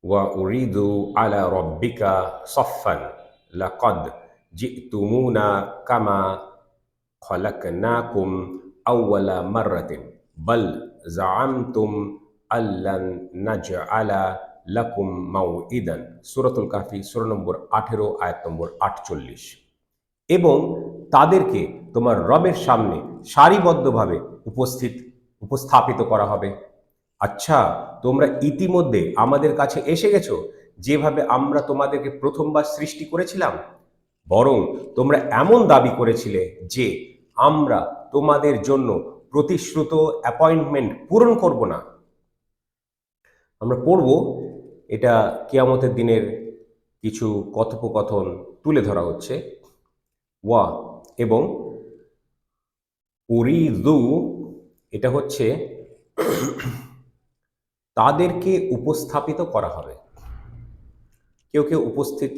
ওয়া উরিদু আলা রব্বিকা সফফান লাকাদ জিতুমুনা কামা খলাকনাকুম আউওয়ালা মাররাতিন বাল জাআমতুম আল্লান নাজআলা লাকুম মাউইদান। সূরাতুল কাহফি সূরা নম্বর 18 আয়াত নম্বর 48। এবং তাদেরকে তোমার রবের সামনে সারিবদ্ধভাবে উপস্থাপিত করা হবে। আচ্ছা, তোমরা ইতিমধ্যে আমাদের কাছে এসে গেছো যেভাবে আমরা তোমাদেরকে প্রথমবার সৃষ্টি করেছিলাম, বরং তোমরা এমন দাবি করেছিলে যে আমরা তোমাদের জন্য প্রতিশ্রুত অ্যাপয়েন্টমেন্ট পূরণ করব না। আমরা পড়ব, এটা কিয়ামতের দিনের কিছু কথোপকথন তুলে ধরা হচ্ছে। ওয়া এবং উরিদু, এটা হচ্ছে তাদেরকে উপস্থাপিত করা হবে। কেউ কেউ উপস্থিত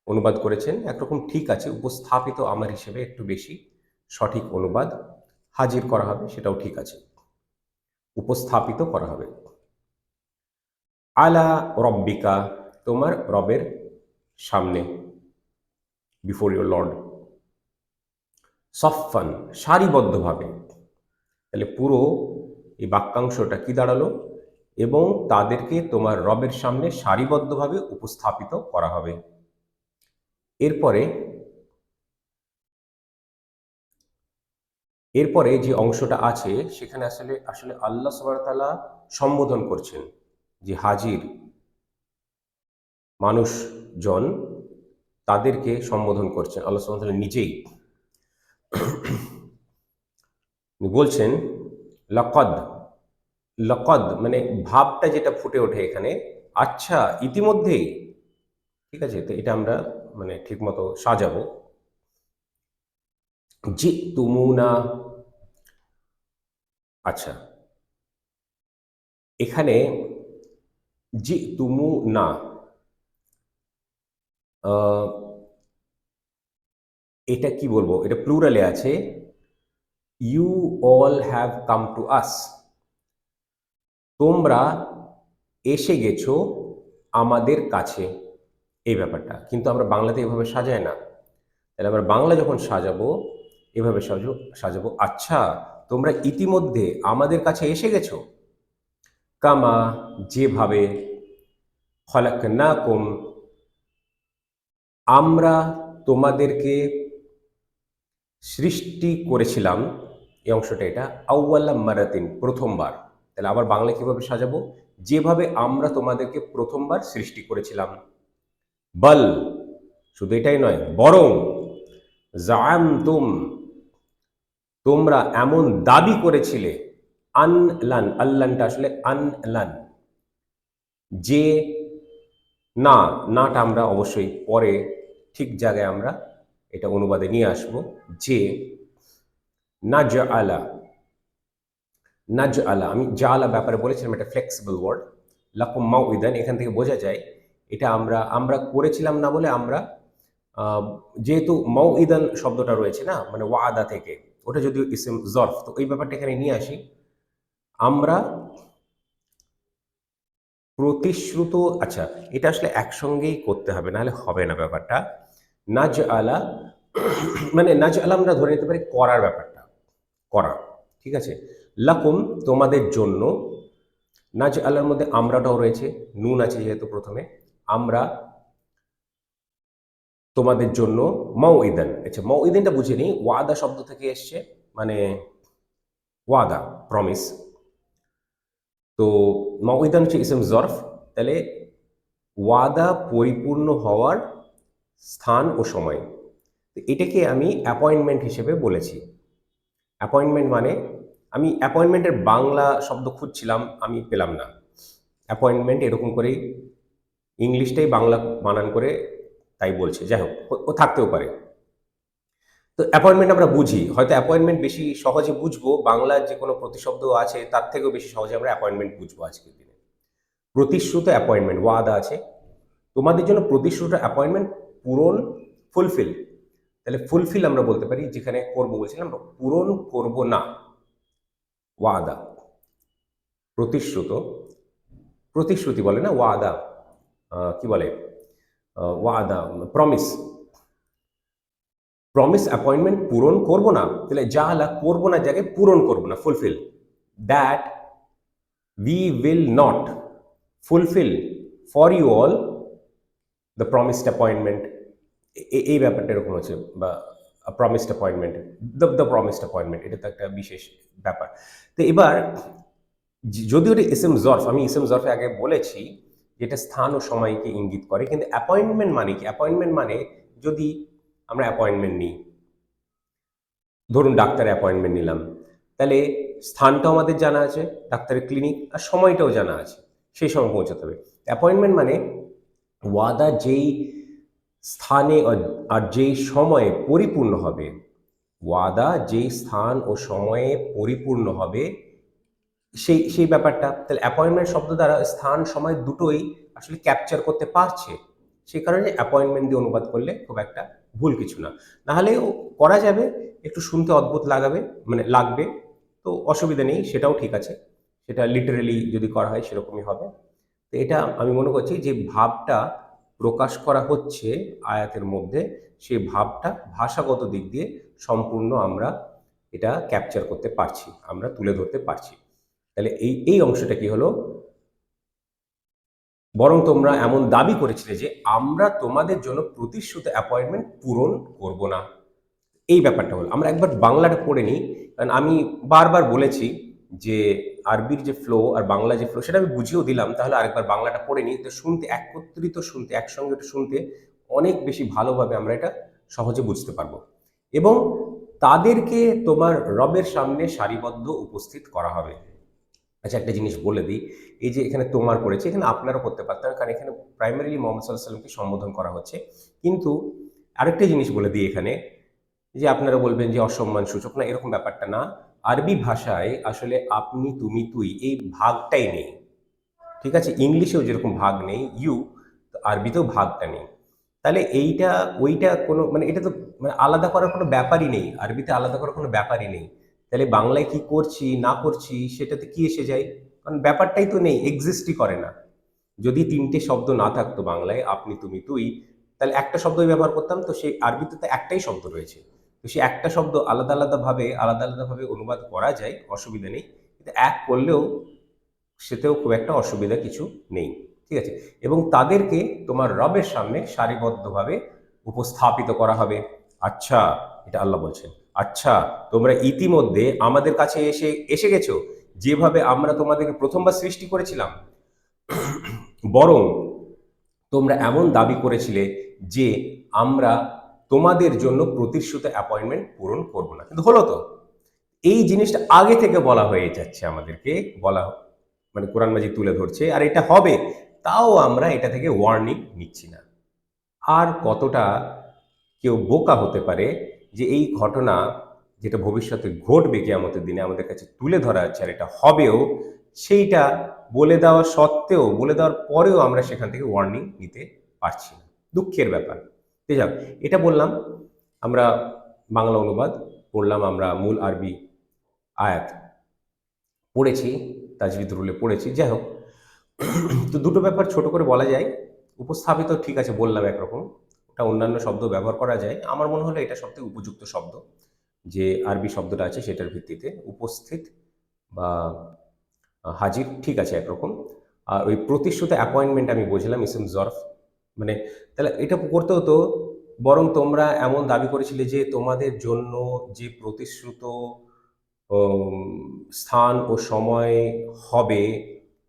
অনুবাদ করেছেন, একরকম ঠিক আছে। উপস্থাপিত আমার হিসেবে একটু বেশি সঠিক অনুবাদ। হাজির করা হবে, সেটাও ঠিক আছে। উপস্থাপিত করা হবে। আলা রব্বিকা, তোমার রবের সামনে, বিফোর ইউর লর্ড। সফফান, সারিবদ্ধভাবে। তাহলে পুরো এই বাক্যাংশটা কি দাঁড়ালো? এবং তাদেরকে তোমার রবের সামনে সারিবদ্ধভাবে উপস্থাপিত করা হবে। এরপরে এরপরে যে অংশটা আছে সেখানে আসলে আসলে আল্লাহ সুবহানাহু ওয়া তাআলা সম্বোধন করছেন যে হাজির মানুষজন, তাদেরকে সম্বোধন করছেন আল্লাহ সুবহানাহু ওয়া তাআলা নিজেই। বলছেন লাকাদ, লাকাদ মানে ভাবটা যেটা ফুটে ওঠে এখানে, আচ্ছা ইতিমধ্যেই। ঠিক আছে, তো এটা আমরা মানে ঠিকমতো সাজাবো। জি তুমুনা, আচ্ছা এখানে জি তুমু না, এটা কি বলবো, এটা প্লুরালে আছে। You all have come to us, তোমরা এসে গেছো আমাদের কাছে। এই ব্যাপারটা কিন্তু আমরা বাংলাতে এভাবে সাজাই না। তাহলে আমরা বাংলা যখন সাজাবো এভাবে সাজাবো, আচ্ছা তোমরা ইতিমধ্যে আমাদের কাছে এসে গেছো। কামা, যেভাবে, খলাকনাকুম, আমরা তোমাদেরকে সৃষ্টি করেছিলাম। এই অংশটা এটা আউয়াল্লা মারাতিন, প্রথমবার। তাহলে আবার বাংলা কিভাবে সাজাবো? যেভাবে আমরা তোমাদেরকে প্রথমবার সৃষ্টি করেছিলাম। বল, শুধু এটাই নয়, বরং জাআমতুম, তোমরা এমন দাবি করেছিলে। আনলান, আল্লানটা আসলে আনলান, যে না, নাটা আমরা অবশ্যই পরে ঠিক জায়গায় আমরা এটা অনুবাদে নিয়ে আসব। যে নাজ আলা, নাজ আলা, আমি জালা ব্যাপারে বলেছিলাম, এটা ফ্লেক্সিবল ওয়ার্ড। লাকুম মাউইদান, এখান থেকে বোঝা যায় এটা আমরা আমরা করেছিলাম না বলে আমরা, যেহেতু মাউইদান শব্দটা রয়েছে না, মানে ওয়াদা থেকে, ওটা যদিও ইসম জরফ, তো ওই ব্যাপারটা এখানে নিয়ে আসি। আমরা প্রতিশ্রুত, আচ্ছা এটা আসলে একসঙ্গেই করতে হবে, নাহলে হবে না ব্যাপারটা। নাজ আলা মানে নাজ আলা আমরা ধরে নিতে পারি করার ব্যাপারটা, করা। ঠিক আছে, লাকুম, তোমাদের জন্য। নাজ আলার মধ্যে আমরাটাও রয়েছে, নুন আছে যেহেতু প্রথমে। আমরা তোমাদের জন্য মাউইদান। আচ্ছা, মাউইদানটা বুঝে নিই, ওয়াদা শব্দ থেকে এসছে, মানে ওয়াদা, প্রমিস। তো মাউইদান হচ্ছে ইসম জরফ। তাহলে ওয়াদা পরিপূর্ণ হওয়ার স্থান ও সময়, তো এটাকে আমি অ্যাপয়েন্টমেন্ট হিসেবে বলেছি। অ্যাপয়েন্টমেন্ট মানে, আমি অ্যাপয়েন্টমেন্টের বাংলা শব্দ খুঁজছিলাম, আমি পেলাম না। অ্যাপয়েন্টমেন্ট এরকম করেই ইংলিশটাই বাংলা বানান করে তাই বলছে, যাই হোক, ও থাকতেও পারে। তো অ্যাপয়েন্টমেন্ট আমরা বুঝি, হয়তো অ্যাপয়েন্টমেন্ট বেশি সহজে বুঝবো, বাংলার যে কোনো প্রতিশব্দ আছে তার থেকেও বেশি সহজে আমরা অ্যাপয়েন্টমেন্ট বুঝবো আজকের দিনে। প্রতিশ্রুত অ্যাপয়েন্টমেন্ট, ওয়াদা আছে, তোমাদের জন্য প্রতিশ্রুত অ্যাপয়েন্টমেন্ট পূরণ, ফুলফিল। তাহলে ফুলফিল আমরা বলতে পারি, যেখানে করবো বলছিলাম, পূরণ করব না। ওয়াদা, প্রতিশ্রুত, প্রতিশ্রুতি বলে না, ওয়াদা, কি বলে, ওয়াদা, প্রমিস, প্রমিস অ্যাপয়েন্টমেন্ট পূরণ করব না, তাহলে যা করবো না জায়গায় পূরণ করবো না, fulfil, that we will not fulfill for you all the promised appointment, এই ব্যাপারটা এরকম হচ্ছে, বা promised appointment, the promised appointment, এটা তো একটা বিশেষ ব্যাপার। তো এবার যদিও এটা ইসম জরফ, আমি ইসম জরফে আগে বলেছি যেটা স্থান ও সময়কে ইঙ্গিত করে, কিন্তু অ্যাপয়েন্টমেন্ট মানে কি? অ্যাপয়েন্টমেন্ট মানে যদি আমরা অ্যাপয়েন্টমেন্ট নিই, ধরুন ডাক্তারের অ্যাপয়েন্টমেন্ট নিলাম, তাহলে স্থানটাও আমাদের জানা আছে, ডাক্তারের ক্লিনিক, আর সময়টাও জানা আছে, সেই সময় পৌঁছাতে হবে। অ্যাপয়েন্টমেন্ট মানে ওয়াদা যেই স্থানে আর যেই সময়ে পরিপূর্ণ হবে, ওয়াদা যেই স্থান ও সময়ে পরিপূর্ণ হবে, সেই ব্যাপারটা। তাহলে অ্যাপয়েন্টমেন্ট শব্দ দ্বারা স্থান সময় দুটোই আসলে ক্যাপচার করতে পারছে, সেই কারণে অ্যাপয়েন্টমেন্ট দিয়ে অনুবাদ করলে খুব একটা ভুল কিছু না। নাহলেও করা যাবে, একটু শুনতে অদ্ভুত লাগবে, তো অসুবিধা নেই, সেটাও ঠিক আছে, সেটা লিটারেলি যদি করা হয় সেরকমই হবে। তো এটা আমি মনে করছি যে ভাবটা প্রকাশ করা হচ্ছে আয়াতের মধ্যে, সেই ভাবটা ভাষাগত দিক দিয়ে সম্পূর্ণ আমরা এটা ক্যাপচার করতে পারছি, আমরা তুলে ধরতে পারছি। তাহলে এই অংশটা কি হলো? বরং তোমরা এমন দাবি করেছিলে যে আমরা তোমাদের জন্য প্রতিশ্রুত অ্যাপয়েন্টমেন্ট পূরণ করব না, এই ব্যাপারটা হলো। আমরা একবার বাংলাটা পড়ে নিই, কারণ আমি বারবার বলেছি যে আরবির যে ফ্লো আর বাংলা যে ফ্লো সেটা আমি বুঝিয়েও দিলাম, তাহলে আরেকবার বাংলাটা পড়ে নিই, তো শুনতে একত্রিত, শুনতে একসঙ্গে শুনতে অনেক বেশি ভালোভাবে আমরা এটা সহজে বুঝতে পারবো। এবং তাদেরকে তোমার রবের সামনে সারিবদ্ধ উপস্থিত করা হবে। আচ্ছা, একটা জিনিস বলে দিই, এই যে এখানে তোমার করেছে, এখানে আপনারও করতে পারতেন, কারণ এখানে প্রাইমারিলি মোহাম্মদ সাল্লাহ সাল্লামকে সম্বোধন করা হচ্ছে। কিন্তু আরেকটা জিনিস বলে দিই এখানে, যে আপনারা বলবেন যে অসম্মান সূচক, না, এরকম ব্যাপারটা না। আরবি ভাষায় আসলে আপনি, তুমি, তুই এই ভাগটাই নেই, ঠিক আছে? ইংলিশেও যেরকম ভাগ নেই ইউ, তো আরবিতেও ভাগটা নেই। তাহলে এইটা ওইটা কোনো এটা তো আলাদা করার কোনো ব্যাপারই নেই, আরবিতে আলাদা করার কোনো ব্যাপারই নেই। তাহলে বাংলায় কি করছি না করছি সেটাতে কি এসে যায়? কারণ ব্যাপারটাই তো নেই, এক্সিস্টই করে না। যদি তিনটে শব্দ না থাকতো বাংলায়, আপনি, তুমি, তুই, তাহলে একটা শব্দই ব্যবহার করতাম, তো সেই আরবিতে তো একটাই শব্দ রয়েছে, তো সেই একটা শব্দ আলাদা আলাদাভাবে অনুবাদ করা যায়, অসুবিধা নেই, কিন্তু এক করলেও সেতেও খুব একটা অসুবিধা কিছু নেই, ঠিক আছে? এবং তাদেরকে তোমার রবের সামনে সারিবদ্ধভাবে উপস্থাপিত করা হবে। আচ্ছা, এটা আল্লাহ বলছেন, আচ্ছা তোমরা ইতিমধ্যে আমাদের কাছে এসে গেছো, যেভাবে আমরা তোমাদেরকে প্রথমবার সৃষ্টি করেছিলাম। বরং তোমরা এমন দাবি করেছিলে যে আমরা তোমাদের জন্য প্রতিশ্রুত অ্যাপয়েন্টমেন্ট পূরণ করব না, কিন্তু হলো তো। এই জিনিসটা আগে থেকে বলা হয়ে যাচ্ছে, আমাদেরকে বলা, কোরআন মাজিদ তুলে ধরছে, আর এটা হবে, তাও আমরা এটা থেকে ওয়ার্নিং নিচ্ছি না। আর কতটা কেউ বোকা হতে পারে যে এই ঘটনা যেটা ভবিষ্যতে ঘটবে কিয়ামতের দিনে আমাদের কাছে তুলে ধরা আছে, আর এটা হবেও, সেইটা বলে দেওয়া সত্ত্বেও, বলে দেওয়ার পরেও আমরা সেখান থেকে ওয়ার্নিং নিতে পারছি না, দুঃখের ব্যাপার। ঠিক আছে, এটা বললাম। আমরা বাংলা অনুবাদ পড়লাম, আমরা মূল আরবি আয়াত পড়েছি, তাজবিদ রুলে পড়েছি, যাই হোক। তো দুটো ব্যাপার ছোট করে বলা যায়। উপস্থাপিত ঠিক আছে বললাম একরকম, ওটা অন্যান্য শব্দ ব্যবহার করা যায়, আমার মনে হলো এটা সবথেকে উপযুক্ত শব্দ, যে আরবি শব্দটা আছে সেটার ভিত্তিতে উপস্থিত বা হাজির, ঠিক আছে একরকম। আর ওই প্রতিশ্রুত অ্যাপয়েন্টমেন্ট আমি বলছিলাম ইসম জরফ, মানে তাহলে এটা করতে হতো, বরং তোমরা এমন দাবি করেছিলে যে তোমাদের জন্য যে প্রতিশ্রুত স্থান ও সময় হবে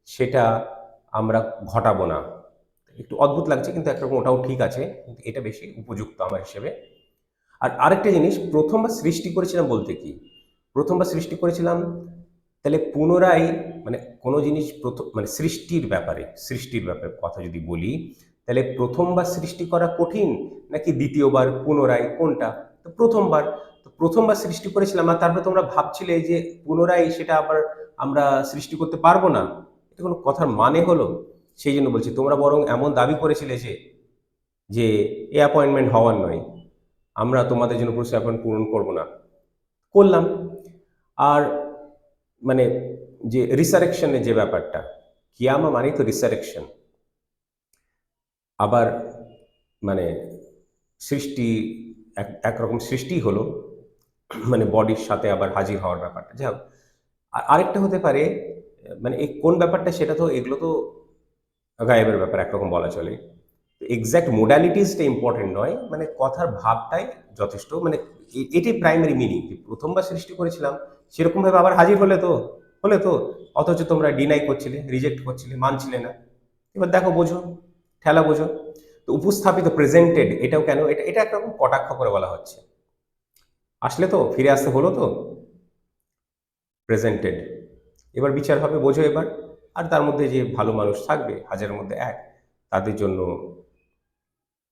সেটা আমরা ঘটাবো না। একটু অদ্ভুত লাগছে, কিন্তু একরকম ওটাও ঠিক আছে, কিন্তু এটা বেশি উপযুক্ত আমার হিসেবে। আর আরেকটা জিনিস, প্রথমবার সৃষ্টি করেছিলাম বলতে কি, প্রথমবার সৃষ্টি করেছিলাম, তাহলে পুনরায় কোনো জিনিস প্রথম সৃষ্টির ব্যাপারে কথা যদি বলি, তাহলে প্রথমবার সৃষ্টি করা কঠিন নাকি দ্বিতীয়বার পুনরায়, কোনটা? তো প্রথমবার। তো প্রথমবার সৃষ্টি করেছিলাম, আর তারপরে তোমরা ভাবছিলে যে পুনরায় সেটা আবার আমরা সৃষ্টি করতে পারবো না, এটা কোনো কথার মানে হলো? সেই জন্য বলছি, তোমরা বরং এমন দাবি করেছিলে যে যে এ অ্যাপয়েন্টমেন্ট হওয়ার নয়, আমরা তোমাদের জন্য প্রতিশ্রুত অ্যাপয়েন্টমেন্ট পূরণ করব না, করলাম। আর যে রিসারেকশনের যে ব্যাপারটা, কিয়ামা মানেই তো রিসারেকশন, আবার মানে সৃষ্টি, একরকম সৃষ্টি হলো, মানে বডির সাথে আবার হাজির হওয়ার ব্যাপারটা। যাই হোক, আরেকটা হতে পারে, মানে এই কোন ব্যাপারটা সেটা তো, এগুলো তো গায়েবের ব্যাপার একরকম বলা চলে। এক্সাক্ট মোডালিটিসটা ইম্পর্টেন্ট নয়, মানে কথার ভাবটাই যথেষ্ট। মানে এটাই প্রাইমারি মিনিং, যে প্রথমবার সৃষ্টি করেছিলাম সেরকমভাবে আবার হাজির হলে তো অথচ তোমরা ডিনাই করছিলে, রিজেক্ট করছিলে, মানছিলে না। এবার দেখো, বোঝো, ঠেলা বোঝো। তো উপস্থাপিত, প্রেজেন্টেড, এটাও কেন, এটা এটা একরকম কটাক্ষ করে বলা হচ্ছে। আসলে তো, ফিরে আসতে হলো তো, প্রেজেন্টেড। এবার বিচার হবে, বোঝো এবার। আর তার মধ্যে যে ভালো মানুষ থাকবে হাজারের মধ্যে এক, তাদের জন্য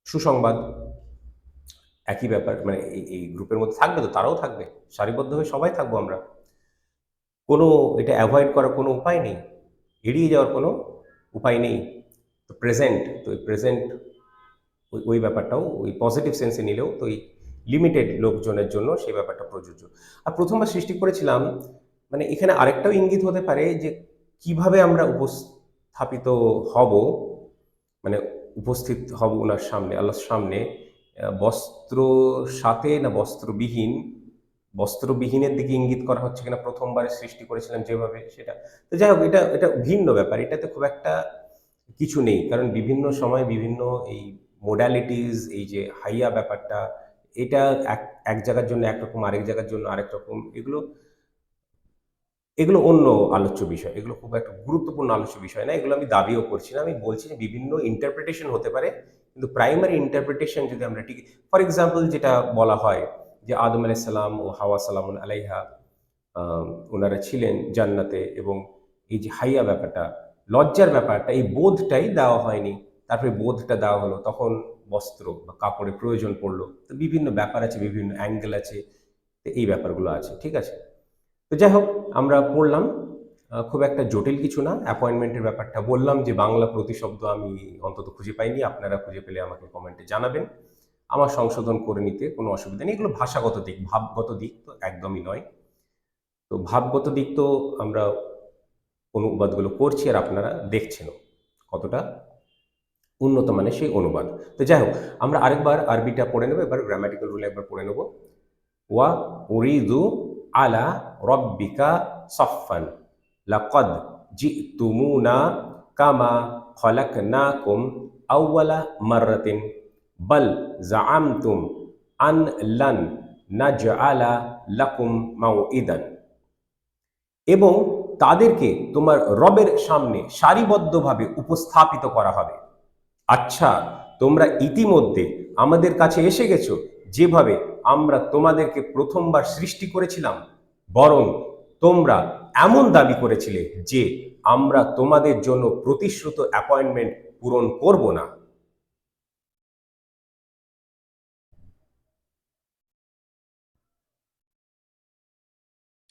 সুসংবাদ। একই ব্যাপার, মানে এই গ্রুপের মধ্যে থাকবে তো, তারাও থাকবে, সারিবদ্ধ হয়ে সবাই থাকবো আমরা। কোনো, এটা অ্যাভয়েড করার কোনো উপায় নেই, এড়িয়ে যাওয়ার কোনো উপায় নেই। তো প্রেজেন্ট, তো এই প্রেজেন্ট, ওই ওই ব্যাপারটাও ওই পজিটিভ সেন্সে নিলেও তো এই লিমিটেড লোকজনের জন্য সেই ব্যাপারটা প্রযোজ্য। আর প্রথমবার সৃষ্টি করেছিলাম, মানে এখানে আরেকটাও ইঙ্গিত হতে পারে যে কিভাবে আমরা উপস্থাপিত হব, মানে উপস্থিত হব ওনার সামনে, আল্লাহর সামনে, বস্ত্র সাথে না বস্ত্রবিহীন, বস্ত্রবিহীনের দিকে ইঙ্গিত করা হচ্ছে কিনা, প্রথমবার সৃষ্টি করেছিলাম যেভাবে, সেটা। তো যাই হোক, এটা এটা ভিন্ন ব্যাপার, এটাতে খুব একটা কিছু নেই, কারণ বিভিন্ন সময় বিভিন্ন এই মোডালিটিস, এই যে হাইয়া ব্যাপারটা, এটা এক এক জায়গার জন্য একরকম, আরেক জায়গার জন্য আরেক রকম। এগুলো এগুলো অন্য আলোচ্য বিষয়, এগুলো খুব একটা গুরুত্বপূর্ণ আলোচ্য বিষয় না, এগুলো আমি দাবিও করছি না। আমি বলছি যে বিভিন্ন ইন্টারপ্রিটেশন হতে পারে, কিন্তু প্রাইমারি ইন্টারপ্রিটেশন যদি আমরা ঠিক, ফর এক্সাম্পল যেটা বলা হয় যে আদম আলাইসাল্লাম ও হাওয়া সালামুন আলাইহা, ওনারা ছিলেন জান্নাতে, এবং এই যে হাইয়া ব্যাপারটা, লজ্জার ব্যাপারটা, এই বোধটাই দেওয়া হয়নি, তারপরে বোধটা দেওয়া হলো, তখন বস্ত্র বা কাপড়ের প্রয়োজন পড়লো। তো বিভিন্ন ব্যাপার আছে, বিভিন্ন অ্যাঙ্গেল আছে, তো এই ব্যাপারগুলো আছে, ঠিক আছে। তো যাই হোক, আমরা পড়লাম, খুব একটা জটিল কিছু না। অ্যাপয়েন্টমেন্টের ব্যাপারটা বললাম যে বাংলা প্রতিশব্দ আমি অন্তত খুঁজে পাইনি, আপনারা খুঁজে পেলে আমাকে কমেন্টে জানাবেন, আমার সংশোধন করে নিতে কোনো অসুবিধা নেই। এগুলো ভাষাগত দিক, ভাবগত দিক তো একদমই নয়। তো ভাবগত দিক তো আমরা অনুবাদগুলো করছি, আর আপনারা দেখছেনও কতটা উন্নত মানের সেই অনুবাদ। তো যাই হোক, আমরা আরেকবার আরবিটা পড়ে নেবো, এবার গ্রামাটিক্যাল রুলে একবার পড়ে নেবো। ওয়া উরিদু আলা রব্বিকা সফফান লাকাদ জিতুমুনা কামা খলাকনাকুম আউওয়ালা মাররাতিন বাল জাআমতুম আন লান নাজআলা লাকুম মাউইদান। এবং তাদেরকে তোমার রবের সামনে সারিবদ্ধভাবে উপস্থাপিত করা হবে। আচ্ছা, তোমরা ইতিমধ্যে আমাদের কাছে এসে গেছো, যেভাবে আমরা তোমাদেরকে প্রথমবার সৃষ্টি করেছিলাম, বরং তোমরা এমন দাবি করেছিলে যে আমরা তোমাদের জন্য প্রতিশ্রুত অ্যাপয়েন্টমেন্ট পূরণ করব না।